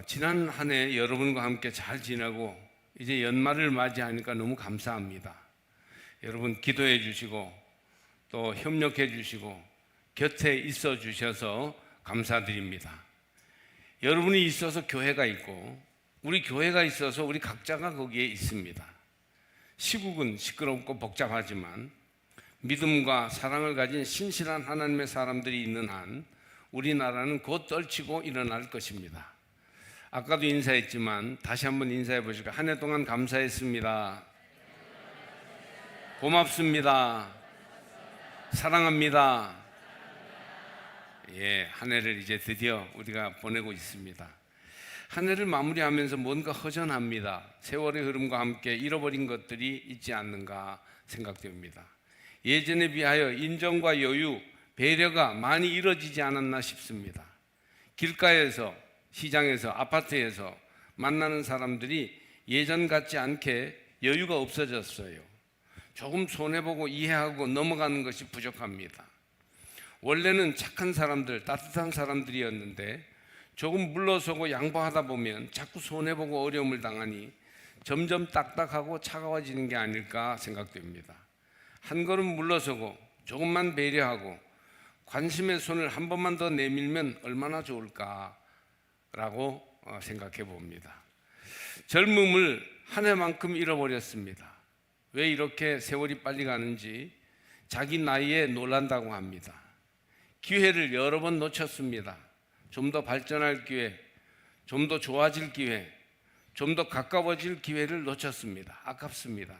지난 한 해 여러분과 함께 잘 지내고 이제 연말을 맞이하니까 너무 감사합니다. 여러분 기도해 주시고 또 협력해 주시고 곁에 있어 주셔서 감사드립니다. 여러분이 있어서 교회가 있고 우리 교회가 있어서 우리 각자가 거기에 있습니다. 시국은 시끄럽고 복잡하지만 믿음과 사랑을 가진 신실한 하나님의 사람들이 있는 한 우리나라는 곧 떨치고 일어날 것입니다. 아까도 인사했지만 다시 한번 인사해 보실까요? 한 해 동안 감사했습니다. 고맙습니다. 사랑합니다. 한 해를 이제 드디어 우리가 보내고 있습니다. 한 해를 마무리하면서 뭔가 허전합니다. 세월의 흐름과 함께 잃어버린 것들이 있지 않는가 생각됩니다. 예전에 비하여 인정과 여유, 배려가 많이 이루어지지 않았나 싶습니다. 길가에서, 시장에서, 아파트에서 만나는 사람들이 예전 같지 않게 여유가 없어졌어요. 조금 손해보고 이해하고 넘어가는 것이 부족합니다. 원래는 착한 사람들, 따뜻한 사람들이었는데 조금 물러서고 양보하다 보면 자꾸 손해보고 어려움을 당하니 점점 딱딱하고 차가워지는 게 아닐까 생각됩니다. 한 걸음 물러서고 조금만 배려하고 관심의 손을 한 번만 더 내밀면 얼마나 좋을까라고 생각해 봅니다. 젊음을 한 해만큼 잃어버렸습니다. 왜 이렇게 세월이 빨리 가는지 자기 나이에 놀란다고 합니다. 기회를 여러 번 놓쳤습니다. 좀 더 발전할 기회, 좀 더 좋아질 기회, 좀 더 가까워질 기회를 놓쳤습니다. 아깝습니다.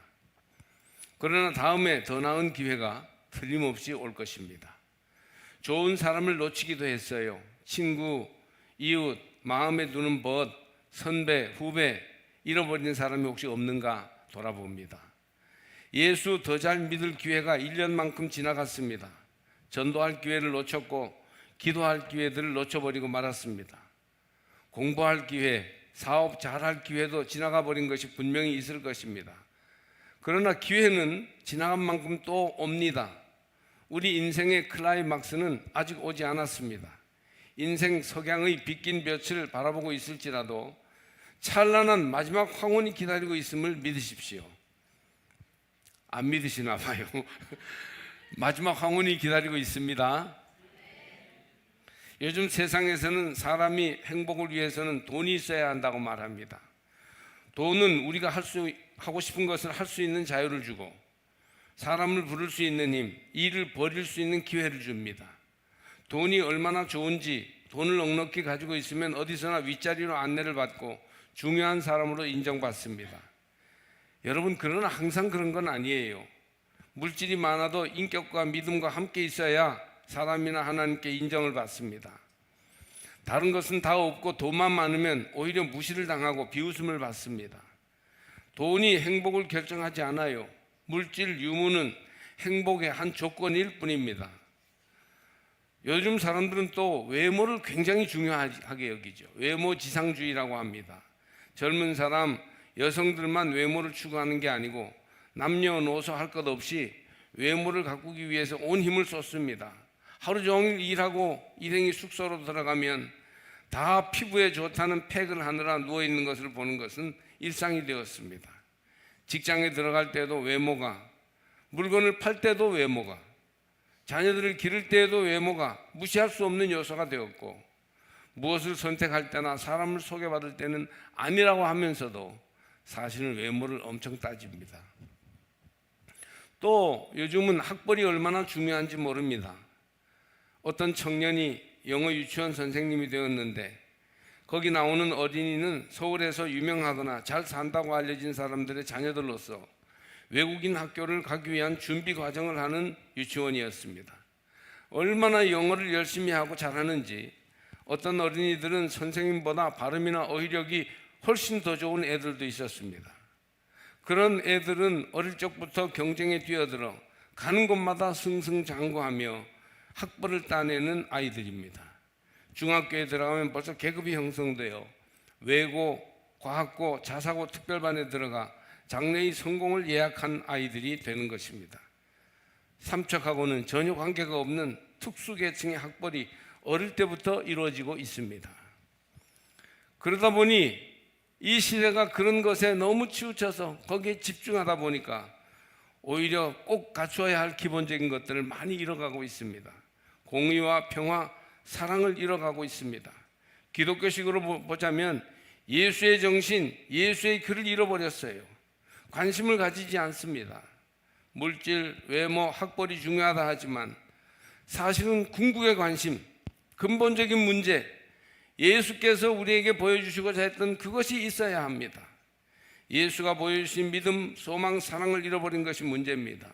그러나 다음에 더 나은 기회가 틀림없이 올 것입니다. 좋은 사람을 놓치기도 했어요. 친구, 이웃, 마음에 두는 벗, 선배, 후배 잃어버린 사람이 혹시 없는가 돌아봅니다. 예수 더 잘 믿을 기회가 1년만큼 지나갔습니다. 전도할 기회를 놓쳤고 기도할 기회들을 놓쳐버리고 말았습니다. 공부할 기회, 사업 잘할 기회도 지나가 버린 것이 분명히 있을 것입니다. 그러나 기회는 지나간 만큼 또 옵니다. 우리 인생의 클라이막스는 아직 오지 않았습니다. 인생 석양의 빗긴 볕을 바라보고 있을지라도 찬란한 마지막 황혼이 기다리고 있음을 믿으십시오. 안 믿으시나 봐요. 마지막 황혼이 기다리고 있습니다. 요즘 세상에서는 사람이 행복을 위해서는 돈이 있어야 한다고 말합니다. 돈은 우리가 하고 싶은 것을 할 수 있는 자유를 주고 사람을 부를 수 있는 힘, 일을 벌일 수 있는 기회를 줍니다. 돈이 얼마나 좋은지 돈을 넉넉히 가지고 있으면 어디서나 윗자리로 안내를 받고 중요한 사람으로 인정받습니다. 여러분, 그러나 항상 그런 건 아니에요. 물질이 많아도 인격과 믿음과 함께 있어야 사람이나 하나님께 인정을 받습니다. 다른 것은 다 없고 돈만 많으면 오히려 무시를 당하고 비웃음을 받습니다. 돈이 행복을 결정하지 않아요. 물질, 유무는 행복의 한 조건일 뿐입니다. 요즘 사람들은 또 외모를 굉장히 중요하게 여기죠. 외모 지상주의라고 합니다. 젊은 사람, 여성들만 외모를 추구하는 게 아니고 남녀노소 할 것 없이 외모를 가꾸기 위해서 온 힘을 쏟습니다. 하루 종일 일하고 일행이 숙소로 들어가면 다 피부에 좋다는 팩을 하느라 누워있는 것을 보는 것은 일상이 되었습니다. 직장에 들어갈 때도 외모가, 물건을 팔 때도 외모가, 자녀들을 기를 때에도 외모가 무시할 수 없는 요소가 되었고, 무엇을 선택할 때나 사람을 소개받을 때는 아니라고 하면서도 사실은 외모를 엄청 따집니다. 또 요즘은 학벌이 얼마나 중요한지 모릅니다. 어떤 청년이 영어 유치원 선생님이 되었는데 거기 나오는 어린이는 서울에서 유명하거나 잘 산다고 알려진 사람들의 자녀들로서 외국인 학교를 가기 위한 준비 과정을 하는 유치원이었습니다. 얼마나 영어를 열심히 하고 잘하는지 어떤 어린이들은 선생님보다 발음이나 어휘력이 훨씬 더 좋은 애들도 있었습니다. 그런 애들은 어릴 적부터 경쟁에 뛰어들어 가는 곳마다 승승장구하며 학벌을 따내는 아이들입니다. 중학교에 들어가면 벌써 계급이 형성되어 외고, 과학고, 자사고 특별반에 들어가 장래의 성공을 예약한 아이들이 되는 것입니다. 삼척하고는 전혀 관계가 없는 특수계층의 학벌이 어릴 때부터 이루어지고 있습니다. 그러다 보니 이 시대가 그런 것에 너무 치우쳐서 거기에 집중하다 보니까 오히려 꼭 갖추어야 할 기본적인 것들을 많이 잃어가고 있습니다. 공의와 평화, 사랑을 잃어가고 있습니다. 기독교식으로 보자면 예수의 정신, 예수의 글을 잃어버렸어요. 관심을 가지지 않습니다. 물질, 외모, 학벌이 중요하다 하지만 사실은 궁극의 관심, 근본적인 문제, 예수께서 우리에게 보여주시고자 했던 그것이 있어야 합니다. 예수가 보여주신 믿음, 소망, 사랑을 잃어버린 것이 문제입니다.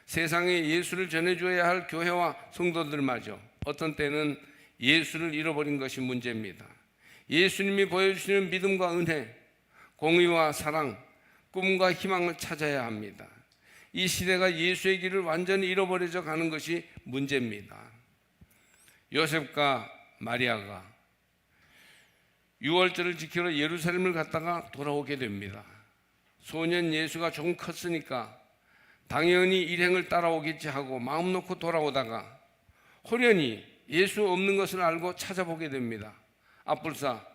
세상에 예수를 전해줘야 할 교회와 성도들마저 어떤 때는 예수를 잃어버린 것이 문제입니다. 예수님이 보여주시는 믿음과 은혜, 공의와 사랑, 꿈과 희망을 찾아야 합니다. 이 시대가 예수의 길을 완전히 잃어버려져 가는 것이 문제입니다. 요셉과 마리아가 유월절을 지키러 예루살렘을 갔다가 돌아오게 됩니다. 소년 예수가 조금 컸으니까 당연히 일행을 따라오겠지 하고 마음 놓고 돌아오다가 호련히 예수 없는 것을 알고 찾아보게 됩니다. 앞불사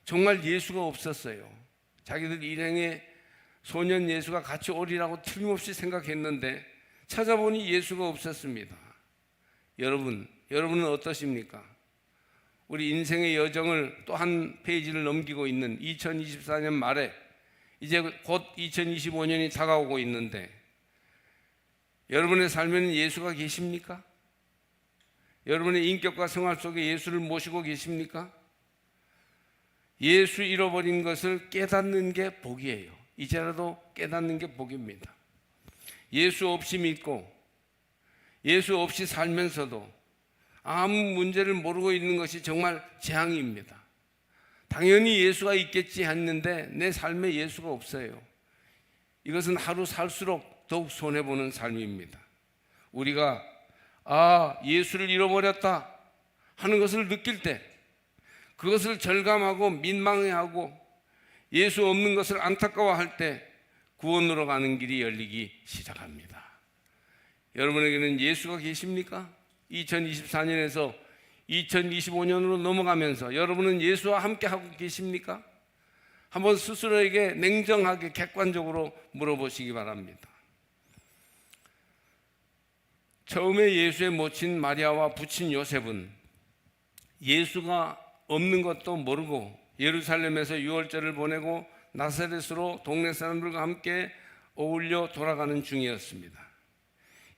정말 예수가 없었어요. 자기들 일행에 소년 예수가 같이 오리라고 틀림없이 생각했는데 찾아보니 예수가 없었습니다. 여러분은 어떠십니까? 우리 인생의 여정을 또 한 페이지를 넘기고 있는 2024년 말에 이제 곧 2025년이 다가오고 있는데 여러분의 삶에는 예수가 계십니까? 여러분의 인격과 생활 속에 예수를 모시고 계십니까? 예수 잃어버린 것을 깨닫는 게 복이에요. 이제라도 깨닫는 게 복입니다. 예수 없이 믿고 예수 없이 살면서도 아무 문제를 모르고 있는 것이 정말 재앙입니다. 당연히 예수가 있겠지 했는데 내 삶에 예수가 없어요. 이것은 하루 살수록 더욱 손해보는 삶입니다. 우리가 예수를 잃어버렸다 하는 것을 느낄 때 그것을 절감하고 민망해하고 예수 없는 것을 안타까워할 때 구원으로 가는 길이 열리기 시작합니다. 여러분에게는 예수가 계십니까? 2024년에서 2025년으로 넘어가면서 여러분은 예수와 함께 하고 계십니까? 한번 스스로에게 냉정하게 객관적으로 물어보시기 바랍니다. 처음에 예수의 모친 마리아와 부친 요셉은 예수가 없는 것도 모르고 예루살렘에서 유월절을 보내고 나사렛으로 동네 사람들과 함께 어울려 돌아가는 중이었습니다.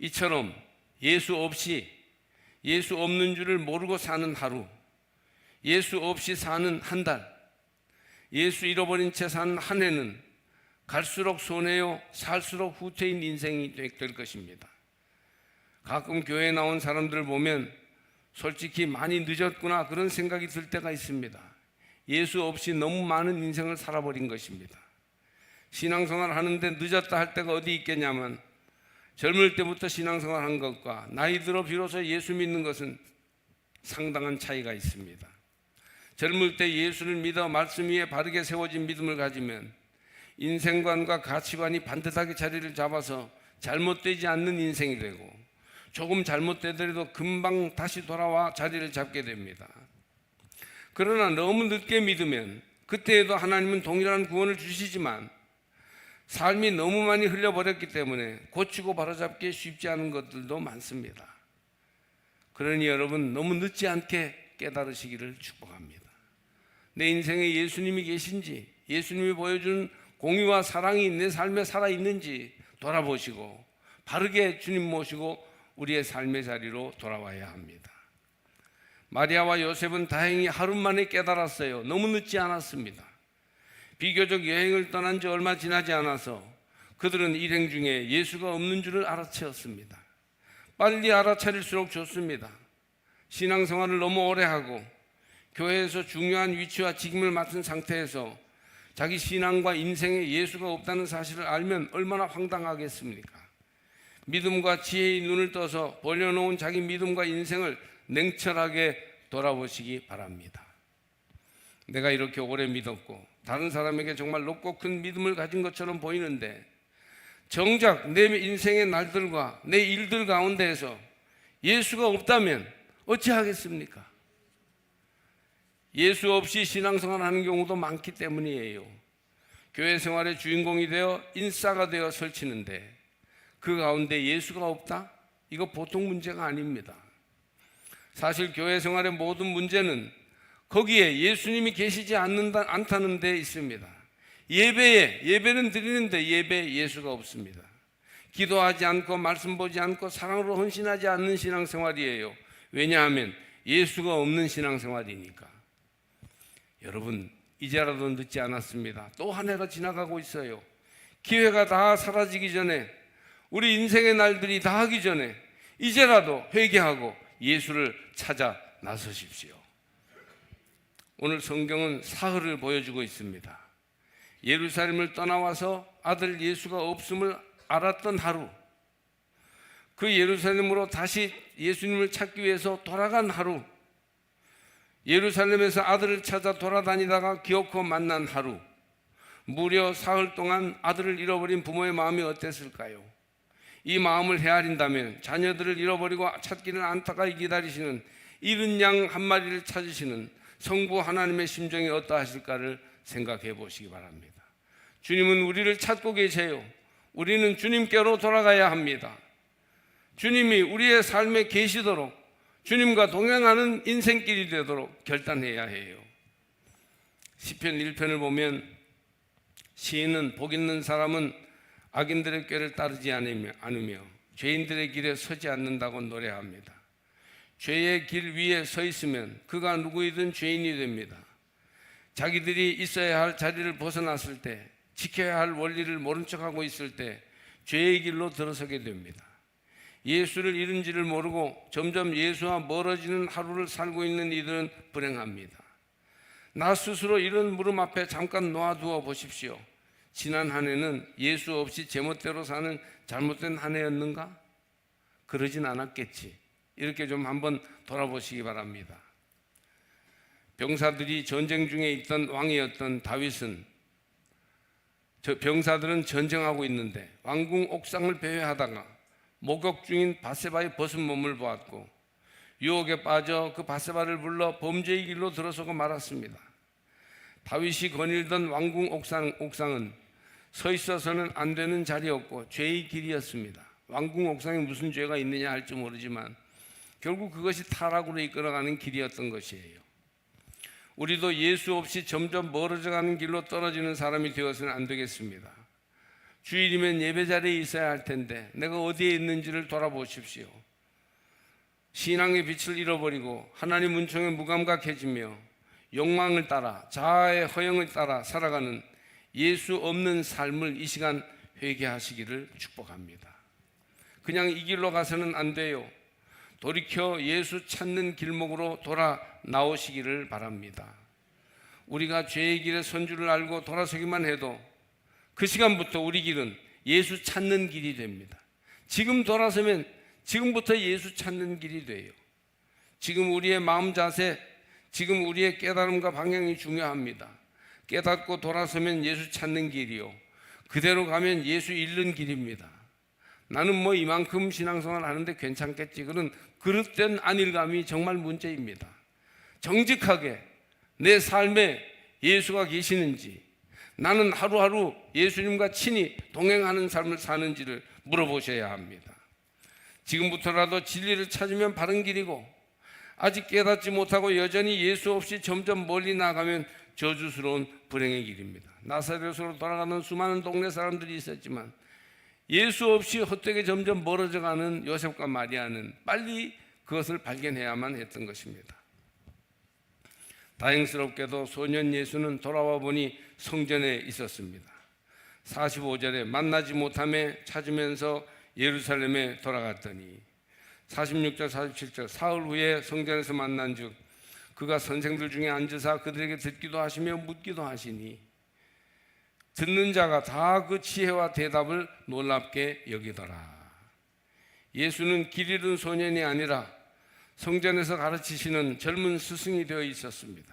이처럼 예수 없는 줄을 모르고 사는 하루, 예수 없이 사는 한 달, 예수 잃어버린 채 사는 한 해는 갈수록 손해요, 살수록 후퇴인 인생이 될 것입니다. 가끔 교회에 나온 사람들을 보면 솔직히 많이 늦었구나 그런 생각이 들 때가 있습니다. 예수 없이 너무 많은 인생을 살아버린 것입니다. 신앙생활 하는데 늦었다 할 때가 어디 있겠냐면 젊을 때부터 신앙생활 한 것과 나이 들어 비로소 예수 믿는 것은 상당한 차이가 있습니다. 젊을 때 예수를 믿어 말씀 위에 바르게 세워진 믿음을 가지면 인생관과 가치관이 반듯하게 자리를 잡아서 잘못되지 않는 인생이 되고 조금 잘못되더라도 금방 다시 돌아와 자리를 잡게 됩니다. 그러나 너무 늦게 믿으면 그때에도 하나님은 동일한 구원을 주시지만 삶이 너무 많이 흘려버렸기 때문에 고치고 바로잡기 쉽지 않은 것들도 많습니다. 그러니 여러분 너무 늦지 않게 깨달으시기를 축복합니다. 내 인생에 예수님이 계신지, 예수님이 보여준 공의와 사랑이 내 삶에 살아있는지 돌아보시고 바르게 주님 모시고 우리의 삶의 자리로 돌아와야 합니다. 마리아와 요셉은 다행히 하루 만에 깨달았어요. 너무 늦지 않았습니다. 비교적 여행을 떠난 지 얼마 지나지 않아서 그들은 일행 중에 예수가 없는 줄을 알아채었습니다. 빨리 알아차릴수록 좋습니다. 신앙생활을 너무 오래 하고 교회에서 중요한 위치와 직임을 맡은 상태에서 자기 신앙과 인생에 예수가 없다는 사실을 알면 얼마나 황당하겠습니까? 믿음과 지혜의 눈을 떠서 벌려놓은 자기 믿음과 인생을 냉철하게 돌아보시기 바랍니다. 내가 이렇게 오래 믿었고 다른 사람에게 정말 높고 큰 믿음을 가진 것처럼 보이는데 정작 내 인생의 날들과 내 일들 가운데에서 예수가 없다면 어찌하겠습니까? 예수 없이 신앙생활 하는 경우도 많기 때문이에요. 교회 생활의 주인공이 되어 인싸가 되어 설치는데 그 가운데 예수가 없다? 이거 보통 문제가 아닙니다. 사실 교회 생활의 모든 문제는 거기에 예수님이 계시지 않다는 데 있습니다. 예배는 드리는데 예배에 예수가 없습니다. 기도하지 않고 말씀 보지 않고 사랑으로 헌신하지 않는 신앙생활이에요. 왜냐하면 예수가 없는 신앙생활이니까. 여러분, 이제라도 늦지 않았습니다. 또 한 해가 지나가고 있어요. 기회가 다 사라지기 전에, 우리 인생의 날들이 다 하기 전에 이제라도 회개하고 예수를 찾아 나서십시오. 오늘 성경은 사흘을 보여주고 있습니다. 예루살렘을 떠나와서 아들 예수가 없음을 알았던 하루, 그 예루살렘으로 다시 예수님을 찾기 위해서 돌아간 하루, 예루살렘에서 아들을 찾아 돌아다니다가 기어코 만난 하루, 무려 사흘 동안 아들을 잃어버린 부모의 마음이 어땠을까요? 이 마음을 헤아린다면 자녀들을 잃어버리고 찾기를 안타까이 기다리시는 잃은 양 한 마리를 찾으시는 성부 하나님의 심정이 어떠하실까를 생각해 보시기 바랍니다. 주님은 우리를 찾고 계세요. 우리는 주님께로 돌아가야 합니다. 주님이 우리의 삶에 계시도록, 주님과 동행하는 인생길이 되도록 결단해야 해요. 시편 1편을 보면 시인은 복 있는 사람은 악인들의 꾀를 따르지 않으며 죄인들의 길에 서지 않는다고 노래합니다. 죄의 길 위에 서 있으면 그가 누구이든 죄인이 됩니다. 자기들이 있어야 할 자리를 벗어났을 때, 지켜야 할 원리를 모른 척하고 있을 때 죄의 길로 들어서게 됩니다. 예수를 잃은지를 모르고 점점 예수와 멀어지는 하루를 살고 있는 이들은 불행합니다. 나 스스로 이런 물음 앞에 잠깐 놓아두어 보십시오. 지난 한 해는 예수 없이 제멋대로 사는 잘못된 한 해였는가? 그러진 않았겠지. 이렇게 좀 한번 돌아보시기 바랍니다. 병사들이 전쟁 중에 있던 왕이었던 다윗은, 병사들은 전쟁하고 있는데 왕궁 옥상을 배회하다가 목욕 중인 밧세바의 벗은 몸을 보았고 유혹에 빠져 그 밧세바를 불러 범죄의 길로 들어서고 말았습니다. 다윗이 거닐던 왕궁 옥상은 서 있어서는 안 되는 자리였고 죄의 길이었습니다. 왕궁 옥상에 무슨 죄가 있느냐 할지 모르지만 결국 그것이 타락으로 이끌어가는 길이었던 것이에요. 우리도 예수 없이 점점 멀어져가는 길로 떨어지는 사람이 되어서는 안 되겠습니다. 주일이면 예배 자리에 있어야 할 텐데 내가 어디에 있는지를 돌아보십시오. 신앙의 빛을 잃어버리고 하나님 은총에 무감각해지며 욕망을 따라, 자아의 허영을 따라 살아가는 예수 없는 삶을 이 시간 회개하시기를 축복합니다. 그냥 이 길로 가서는 안 돼요. 돌이켜 예수 찾는 길목으로 돌아 나오시기를 바랍니다. 우리가 죄의 길에 선 줄을 알고 돌아서기만 해도 그 시간부터 우리 길은 예수 찾는 길이 됩니다. 지금 돌아서면 지금부터 예수 찾는 길이 돼요. 지금 우리의 마음 자세, 지금 우리의 깨달음과 방향이 중요합니다. 깨닫고 돌아서면 예수 찾는 길이요, 그대로 가면 예수 잃는 길입니다. 나는 뭐 이만큼 신앙생활 하는데 괜찮겠지, 그런 그릇된 안일감이 정말 문제입니다. 정직하게 내 삶에 예수가 계시는지, 나는 하루하루 예수님과 친히 동행하는 삶을 사는지를 물어보셔야 합니다. 지금부터라도 진리를 찾으면 바른 길이고, 아직 깨닫지 못하고 여전히 예수 없이 점점 멀리 나가면 저주스러운 불행의 길입니다. 나사렛으로 돌아가는 수많은 동네 사람들이 있었지만 예수 없이 헛되게 점점 멀어져가는 요셉과 마리아는 빨리 그것을 발견해야만 했던 것입니다. 다행스럽게도 소년 예수는 돌아와 보니 성전에 있었습니다. 45절에 만나지 못함에 찾으면서 예루살렘에 돌아갔더니, 46절 47절 사흘 후에 성전에서 만난 즉 그가 선생들 중에 앉으사 그들에게 듣기도 하시며 묻기도 하시니 듣는 자가 다 그 지혜와 대답을 놀랍게 여기더라. 예수는 길 잃은 소년이 아니라 성전에서 가르치시는 젊은 스승이 되어 있었습니다.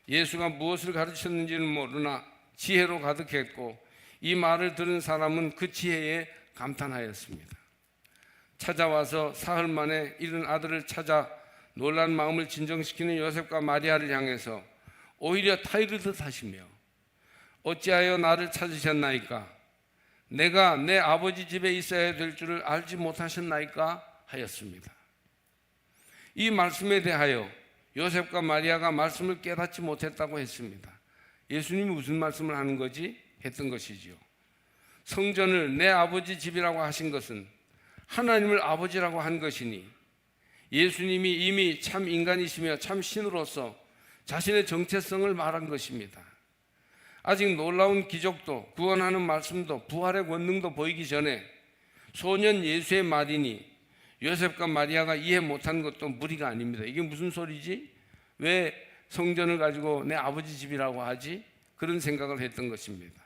예수가 무엇을 가르쳤는지는 모르나 지혜로 가득했고 이 말을 들은 사람은 그 지혜에 감탄하였습니다. 찾아와서 사흘 만에 잃은 아들을 찾아 놀란 마음을 진정시키는 요셉과 마리아를 향해서 오히려 타이르듯 하시며 어찌하여 나를 찾으셨나이까? 내가 내 아버지 집에 있어야 될 줄을 알지 못하셨나이까? 하였습니다. 이 말씀에 대하여 요셉과 마리아가 말씀을 깨닫지 못했다고 했습니다. 예수님이 무슨 말씀을 하는 거지? 했던 것이지요. 성전을 내 아버지 집이라고 하신 것은 하나님을 아버지라고 한 것이니 예수님이 이미 참 인간이시며 참 신으로서 자신의 정체성을 말한 것입니다. 아직 놀라운 기적도 구원하는 말씀도 부활의 권능도 보이기 전에 소년 예수의 말이니 요셉과 마리아가 이해 못한 것도 무리가 아닙니다. 이게 무슨 소리지? 왜 성전을 가지고 내 아버지 집이라고 하지? 그런 생각을 했던 것입니다.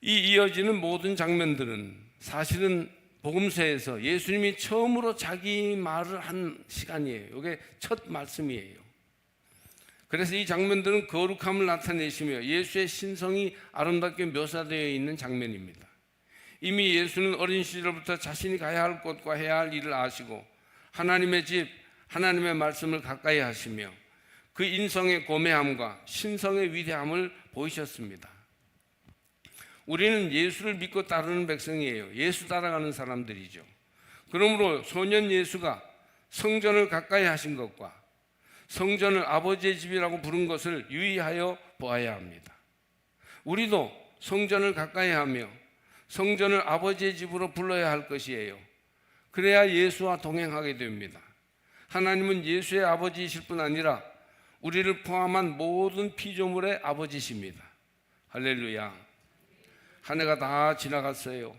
이 이어지는 모든 장면들은 사실은 복음서에서 예수님이 처음으로 자기 말을 한 시간이에요. 이게 첫 말씀이에요. 그래서 이 장면들은 거룩함을 나타내시며 예수의 신성이 아름답게 묘사되어 있는 장면입니다. 이미 예수는 어린 시절부터 자신이 가야 할 곳과 해야 할 일을 아시고 하나님의 집, 하나님의 말씀을 가까이 하시며 그 인성의 고매함과 신성의 위대함을 보이셨습니다. 우리는 예수를 믿고 따르는 백성이에요. 예수 따라가는 사람들이죠. 그러므로 소년 예수가 성전을 가까이 하신 것과 성전을 아버지의 집이라고 부른 것을 유의하여 보아야 합니다. 우리도 성전을 가까이 하며 성전을 아버지의 집으로 불러야 할 것이에요. 그래야 예수와 동행하게 됩니다. 하나님은 예수의 아버지이실 뿐 아니라 우리를 포함한 모든 피조물의 아버지십니다. 할렐루야. 한 해가 다 지나갔어요.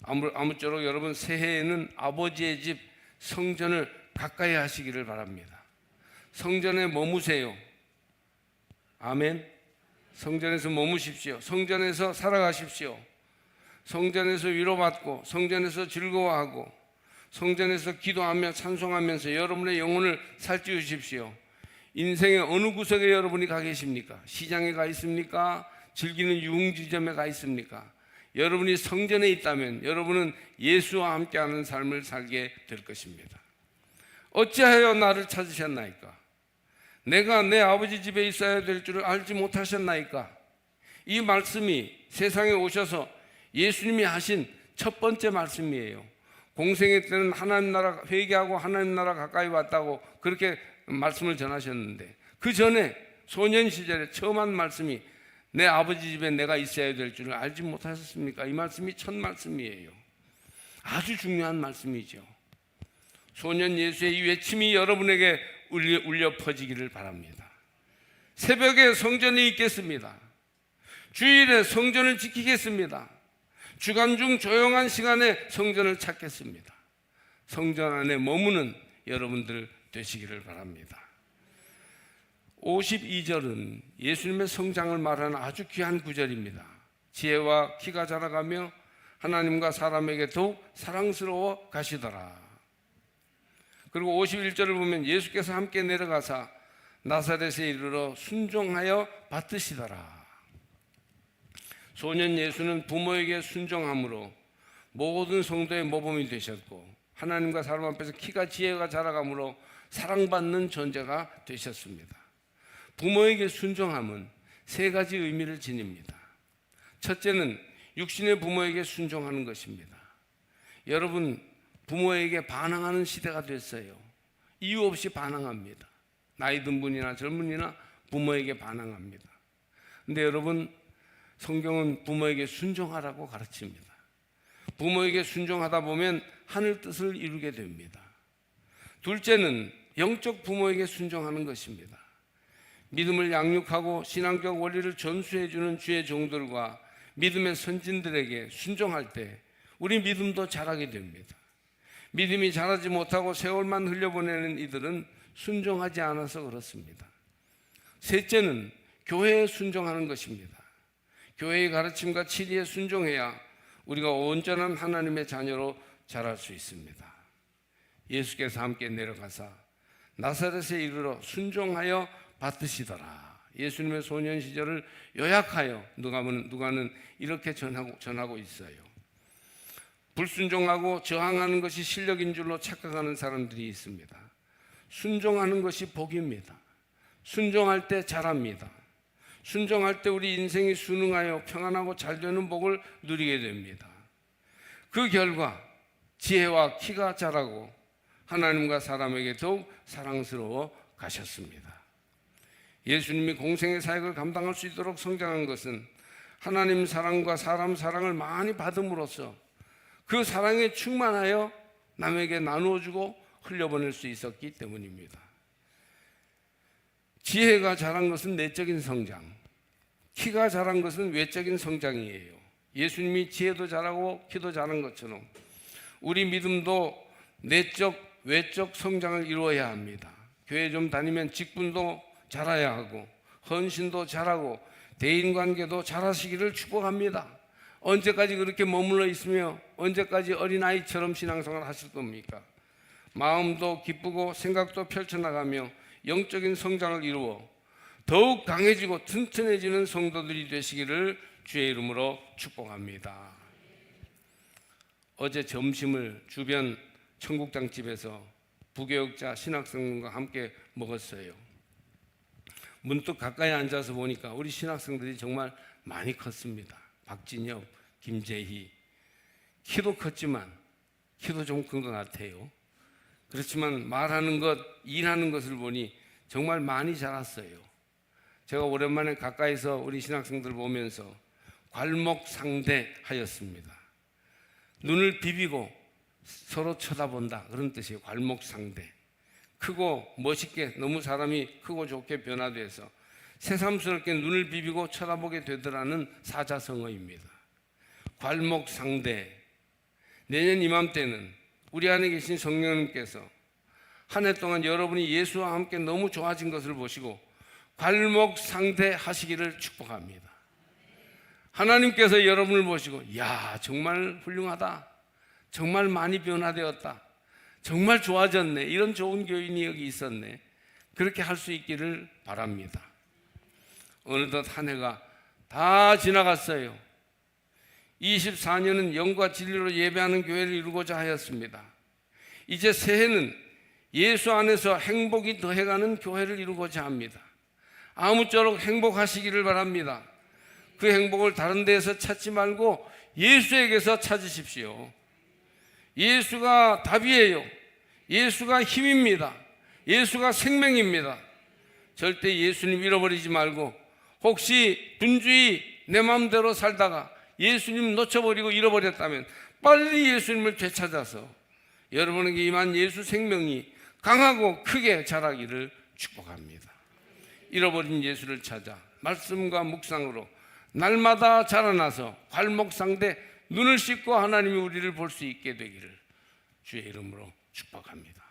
아무쪼록 여러분 새해에는 아버지의 집 성전을 가까이 하시기를 바랍니다. 성전에 머무세요. 아멘. 성전에서 머무십시오. 성전에서 살아가십시오. 성전에서 위로받고 성전에서 즐거워하고 성전에서 기도하며 찬송하면서 여러분의 영혼을 살찌우십시오. 인생의 어느 구석에 여러분이 가 계십니까? 시장에 가 있습니까? 즐기는 유흥지점에 가 있습니까? 여러분이 성전에 있다면 여러분은 예수와 함께하는 삶을 살게 될 것입니다. 어찌하여 나를 찾으셨나이까? 내가 내 아버지 집에 있어야 될 줄을 알지 못하셨나이까? 이 말씀이 세상에 오셔서 예수님이 하신 첫 번째 말씀이에요. 공생애 때는 하나님 나라 회개하고 하나님 나라 가까이 왔다고 그렇게 말씀을 전하셨는데 그 전에 소년 시절에 처음 한 말씀이 내 아버지 집에 내가 있어야 될 줄을 알지 못하셨습니까? 이 말씀이 첫 말씀이에요. 아주 중요한 말씀이죠. 소년 예수의 이 외침이 여러분에게 울려 퍼지기를 바랍니다. 새벽에 성전에 있겠습니다. 주일에 성전을 지키겠습니다. 주간 중 조용한 시간에 성전을 찾겠습니다. 성전 안에 머무는 여러분들 되시기를 바랍니다. 52절은 예수님의 성장을 말하는 아주 귀한 구절입니다. 지혜와 키가 자라가며 하나님과 사람에게 더욱 사랑스러워 가시더라. 그리고 51절을 보면 예수께서 함께 내려가사 나사렛에 이르러 순종하여 받으시더라. 소년 예수는 부모에게 순종함으로 모든 성도의 모범이 되셨고 하나님과 사람 앞에서 키가 지혜가 자라감으로 사랑받는 존재가 되셨습니다. 부모에게 순종함은 세 가지 의미를 지닙니다. 첫째는 육신의 부모에게 순종하는 것입니다. 여러분, 부모에게 반항하는 시대가 됐어요. 이유 없이 반항합니다. 나이 든 분이나 젊은이나 부모에게 반항합니다. 근데 여러분, 성경은 부모에게 순종하라고 가르칩니다. 부모에게 순종하다 보면 하늘 뜻을 이루게 됩니다. 둘째는 영적 부모에게 순종하는 것입니다. 믿음을 양육하고 신앙적 원리를 전수해주는 주의 종들과 믿음의 선진들에게 순종할 때 우리 믿음도 자라게 됩니다. 믿음이 자라지 못하고 세월만 흘려보내는 이들은 순종하지 않아서 그렇습니다. 셋째는 교회에 순종하는 것입니다. 교회의 가르침과 치리에 순종해야 우리가 온전한 하나님의 자녀로 자랄 수 있습니다. 예수께서 함께 내려가사 나사렛에 이르러 순종하여 받으시더라. 예수님의 소년 시절을 요약하여 누가는 이렇게 전하고 있어요. 불순종하고 저항하는 것이 실력인 줄로 착각하는 사람들이 있습니다. 순종하는 것이 복입니다. 순종할 때 잘합니다. 순종할 때 우리 인생이 순응하여 평안하고 잘 되는 복을 누리게 됩니다. 그 결과 지혜와 키가 자라고 하나님과 사람에게 더욱 사랑스러워 가셨습니다. 예수님이 공생의 사역을 감당할 수 있도록 성장한 것은 하나님 사랑과 사람 사랑을 많이 받음으로써 그 사랑에 충만하여 남에게 나누어주고 흘려보낼 수 있었기 때문입니다. 지혜가 자란 것은 내적인 성장, 키가 자란 것은 외적인 성장이에요. 예수님이 지혜도 자라고 키도 자란 것처럼 우리 믿음도 내적, 외적 성장을 이루어야 합니다. 교회 좀 다니면 직분도 자라야 하고 헌신도 잘하고 대인관계도 잘하시기를 축복합니다. 언제까지 그렇게 머물러 있으며 언제까지 어린아이처럼 신앙생활을 하실 겁니까? 마음도 기쁘고 생각도 펼쳐나가며 영적인 성장을 이루어 더욱 강해지고 튼튼해지는 성도들이 되시기를 주의 이름으로 축복합니다. 어제 점심을 주변 청국장집에서 부교육자 신학생과 함께 먹었어요. 문득 가까이 앉아서 보니까 우리 신학생들이 정말 많이 컸습니다. 박진엽, 김재희, 키도 컸지만 키도 좀 큰 것 같아요. 그렇지만 말하는 것, 일하는 것을 보니 정말 많이 자랐어요. 제가 오랜만에 가까이서 우리 신학생들 보면서 괄목상대하였습니다. 눈을 비비고 서로 쳐다본다, 그런 뜻이에요. 괄목상대. 크고 멋있게, 너무 사람이 크고 좋게 변화돼서 새삼스럽게 눈을 비비고 쳐다보게 되더라는 사자성어입니다. 괄목상대. 내년 이맘때는 우리 안에 계신 성령님께서 한 해 동안 여러분이 예수와 함께 너무 좋아진 것을 보시고 괄목상대 하시기를 축복합니다. 하나님께서 여러분을 보시고 야, 정말 훌륭하다, 정말 많이 변화되었다, 정말 좋아졌네, 이런 좋은 교인이 여기 있었네, 그렇게 할 수 있기를 바랍니다. 어느덧 한 해가 다 지나갔어요. 24년은 영과 진리로 예배하는 교회를 이루고자 하였습니다. 이제 새해는 예수 안에서 행복이 더해가는 교회를 이루고자 합니다. 아무쪼록 행복하시기를 바랍니다. 그 행복을 다른 데에서 찾지 말고 예수에게서 찾으십시오. 예수가 답이에요. 예수가 힘입니다. 예수가 생명입니다. 절대 예수님 잃어버리지 말고, 혹시 분주히 내 마음대로 살다가 예수님 놓쳐버리고 잃어버렸다면 빨리 예수님을 되찾아서 여러분에게 임한 예수 생명이 강하고 크게 자라기를 축복합니다. 잃어버린 예수를 찾아 말씀과 묵상으로 날마다 자라나서 괄목상대 눈을 씻고 하나님이 우리를 볼 수 있게 되기를 주의 이름으로 축복합니다.